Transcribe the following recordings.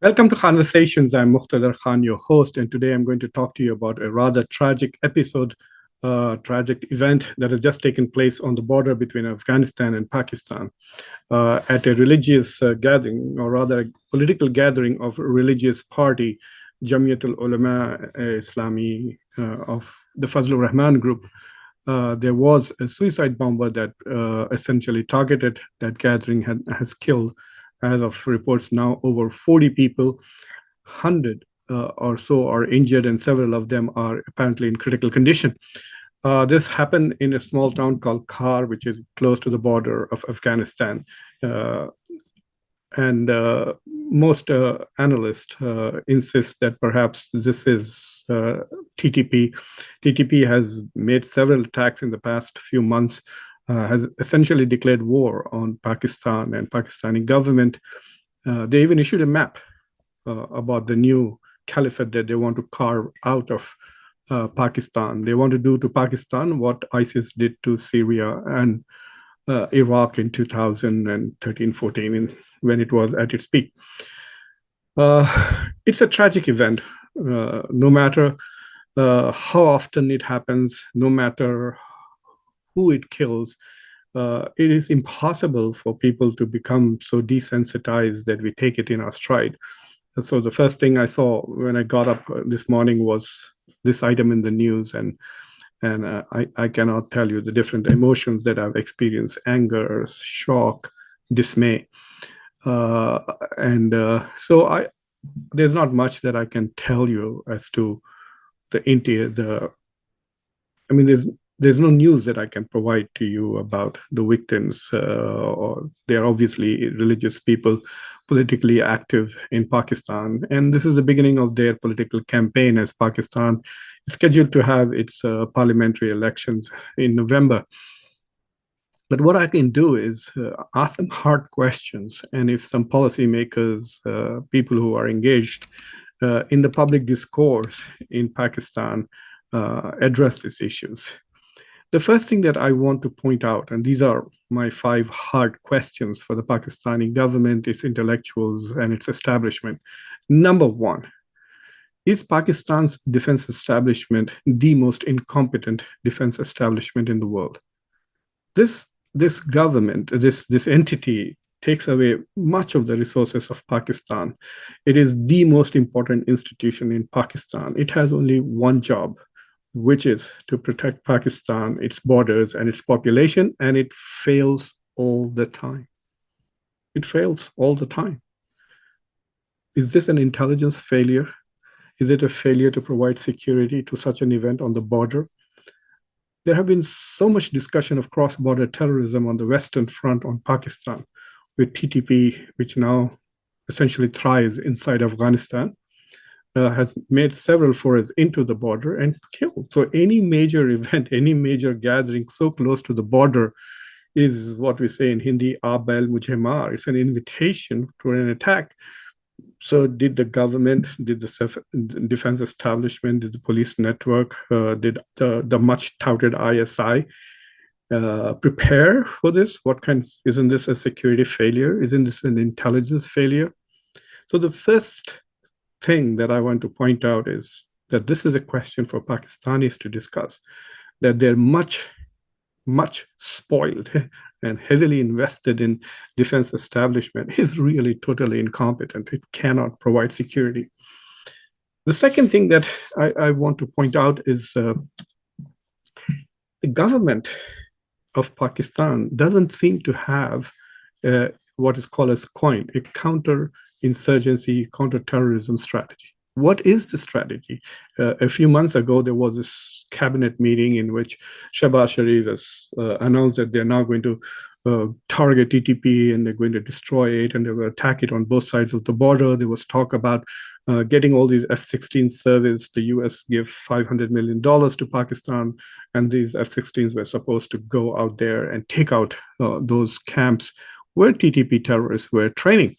Welcome to Khanversations. I'm Muqtedar Khan, your host, and today I'm going to talk to you about a rather tragic episode, tragic event that has just taken place on the border between Afghanistan and Pakistan at a religious gathering, or rather a political gathering of a religious party, Jamiatul Ulama Islami of the Fazlur Rahman group. There was a suicide bomber that essentially targeted that gathering, has killed, as of reports now, over 40 people. 100 or so are injured, and several of them are apparently in critical condition. This happened in a small town called Khar, which is close to the border of Afghanistan. And most analysts insist that perhaps this is TTP. TTP has made several attacks in the past few months, has essentially declared war on Pakistan and Pakistani government. They even issued a map about the new caliphate that they want to carve out of Pakistan. They want to do to Pakistan what ISIS did to Syria and Iraq in 2013-14, when it was at its peak. It's a tragic event, no matter how often it happens, no matter who it kills. It is impossible for people to become so desensitized that we take it in our stride. And so the first thing I saw when I got up this morning was this item in the news, and I cannot tell you the different emotions that I've experienced: anger, shock, dismay. So there's not much that I can tell you as to there's no news that I can provide to you about the victims. Or they're obviously religious people, politically active in Pakistan, and this is the beginning of their political campaign, as Pakistan is scheduled to have its parliamentary elections in November. But what I can do is ask them hard questions, and if some policymakers, people who are engaged in the public discourse in Pakistan, address these issues. The first thing that I want to point out, and these are my 5 hard questions for the Pakistani government, its intellectuals, and its establishment. Number 1, is Pakistan's defense establishment the most incompetent defense establishment in the world? This government, this entity, takes away much of the resources of Pakistan. It is the most important institution in Pakistan. It has only one job, which is to protect Pakistan, its borders, and its population, and it fails all the time. It fails all the time. Is this an intelligence failure? Is it a failure to provide security to such an event on the border? There have been so much discussion of cross-border terrorism on the Western Front on Pakistan, with TTP, which now essentially thrives inside Afghanistan, has made several forays into the border and killed. So any major event, any major gathering so close to the border is what we say in Hindi, Abel Mujhe Maar. It's an invitation to an attack. So did the government, did the defense establishment, did the police network, did the much touted ISI prepare for this? Isn't this a security failure? Isn't this an intelligence failure? So the first thing that I want to point out is that this is a question for Pakistanis to discuss, that they're much spoiled and heavily invested in defense establishment is really totally incompetent. It cannot provide security. The second thing that I want to point out is the government of Pakistan doesn't seem to have what is called as COIN, a counter-insurgency, counter-terrorism strategy. What is the strategy? A few months ago, there was this cabinet meeting in which Shehbaz Sharif has announced that they're now going to target TTP and they're going to destroy it and they will attack it on both sides of the border. There was talk about getting all these F-16 service. The US gave $500 million to Pakistan, and these F-16s were supposed to go out there and take out those camps where TTP terrorists were training.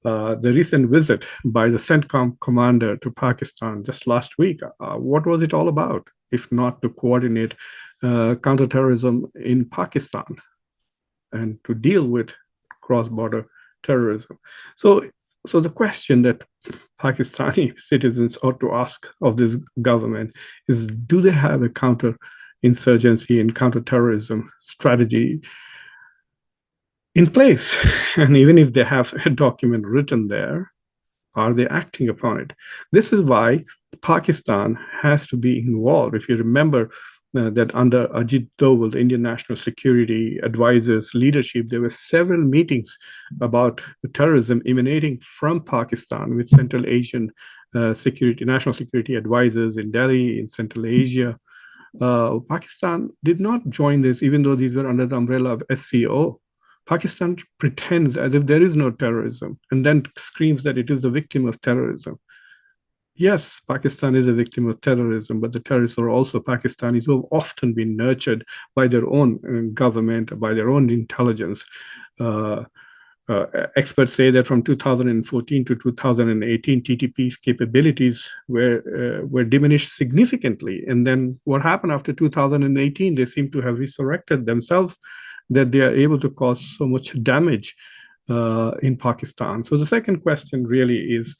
The recent visit by the CENTCOM commander to Pakistan just last week, what was it all about, if not to coordinate counterterrorism in Pakistan and to deal with cross-border terrorism? So So the question that Pakistani citizens ought to ask of this government is, do they have a counter-insurgency and counter-terrorism strategy in place? And even if they have a document written there, are they acting upon it? This is why Pakistan has to be involved. If you remember that under Ajit Doval, the Indian National Security Advisor's leadership, there were several meetings about terrorism emanating from Pakistan with Central Asian national security advisors in Delhi, in Central Asia. Pakistan did not join this, even though these were under the umbrella of SCO. Pakistan pretends as if there is no terrorism and then screams that it is the victim of terrorism. Yes, Pakistan is a victim of terrorism, but the terrorists are also Pakistanis who have often been nurtured by their own government, by their own intelligence. Uh, Experts say that from 2014 to 2018, TTP's capabilities were diminished significantly. And then what happened after 2018? They seem to have resurrected themselves, that they are able to cause so much damage in Pakistan. So the second question really is,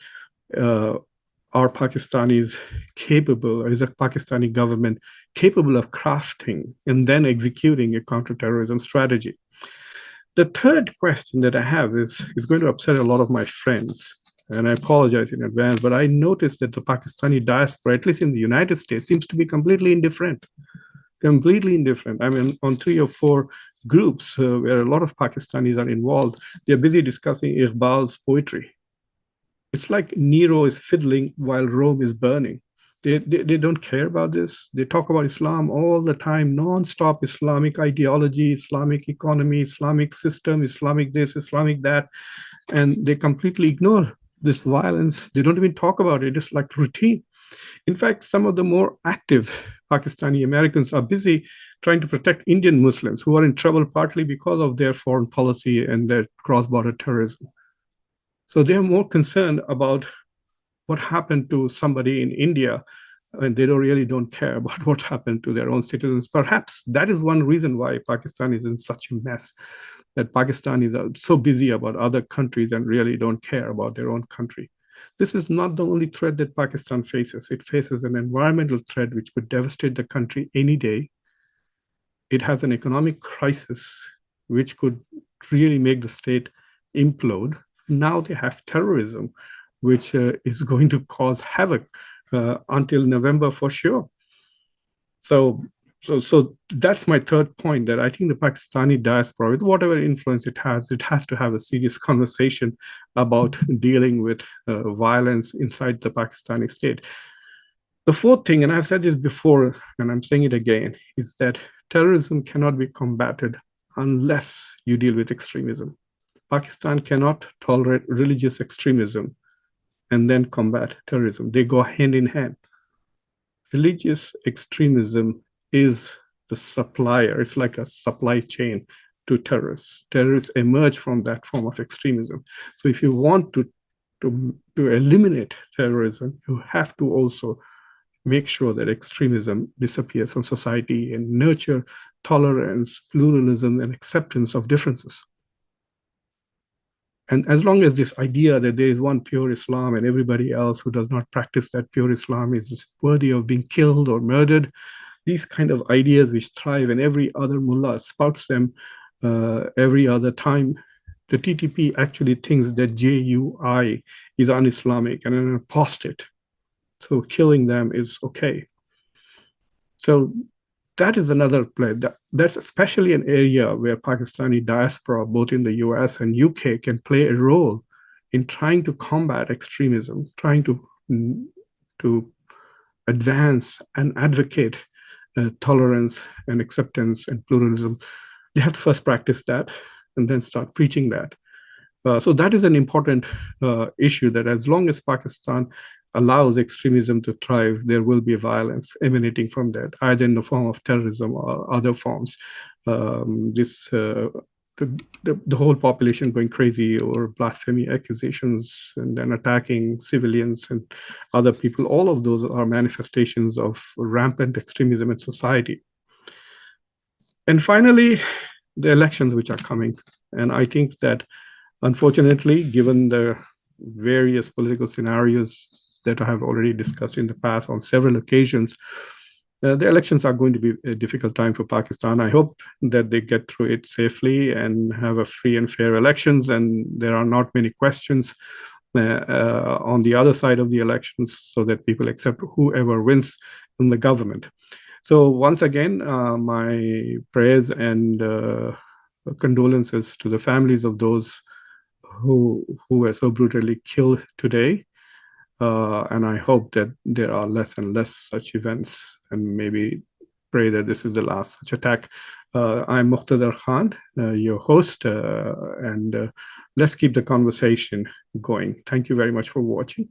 are Pakistanis capable, or is the Pakistani government capable of crafting and then executing a counterterrorism strategy? The third question that I have is going to upset a lot of my friends, and I apologize in advance, but I noticed that the Pakistani diaspora, at least in the United States, seems to be completely indifferent. Completely indifferent. I mean, on 3 or 4 groups where a lot of Pakistanis are involved, they're busy discussing Iqbal's poetry. It's like Nero is fiddling while Rome is burning. They don't care about this. They talk about Islam all the time, non-stop Islamic ideology, Islamic economy, Islamic system, Islamic this, Islamic that, and they completely ignore this violence. They don't even talk about it. It's like routine. In fact, some of the more active Pakistani Americans are busy trying to protect Indian Muslims who are in trouble partly because of their foreign policy and their cross-border terrorism. So they are more concerned about what happened to somebody in India, and they don't care about what happened to their own citizens. Perhaps that is one reason why Pakistan is in such a mess, that Pakistanis are so busy about other countries and really don't care about their own country. This is not the only threat that Pakistan faces. It faces an environmental threat which could devastate the country any day. It has an economic crisis which could really make the state implode. Now they have terrorism, which is going to cause havoc until November for sure. So that's my third point, that I think the Pakistani diaspora, with whatever influence it has to have a serious conversation about dealing with violence inside the Pakistani state. The fourth thing, and I've said this before, and I'm saying it again, is that terrorism cannot be combated unless you deal with extremism. Pakistan cannot tolerate religious extremism and then combat terrorism. They go hand in hand. Religious extremism is the supplier. It's like a supply chain to terrorists. Terrorists emerge from that form of extremism. So if you want to eliminate terrorism, you have to also make sure that extremism disappears from society and nurture tolerance, pluralism, and acceptance of differences. And as long as this idea that there is one pure Islam and everybody else who does not practice that pure Islam is worthy of being killed or murdered, these kind of ideas which thrive and every other mullah spouts them every other time, the TTP actually thinks that JUI is un-Islamic and an apostate. So killing them is okay. So that is another play. That's especially an area where Pakistani diaspora, both in the US and UK, can play a role in trying to combat extremism, trying to advance and advocate tolerance and acceptance and pluralism. They have to first practice that and then start preaching that. So that is an important issue, that as long as Pakistan allows extremism to thrive, there will be violence emanating from that, either in the form of terrorism or other forms. The whole population going crazy over blasphemy accusations and then attacking civilians and other people, all of those are manifestations of rampant extremism in society. And finally, the elections which are coming. And I think that, unfortunately, given the various political scenarios that I have already discussed in the past on several occasions, the elections are going to be a difficult time for Pakistan. I hope that they get through it safely and have a free and fair elections, and there are not many questions on the other side of the elections, so that people accept whoever wins in the government. So once again, my prayers and condolences to the families of those who were so brutally killed today. And I hope that there are less and less such events, and maybe pray that this is the last such attack. I'm Muqtedar Khan, your host, and let's keep the conversation going. Thank you very much for watching.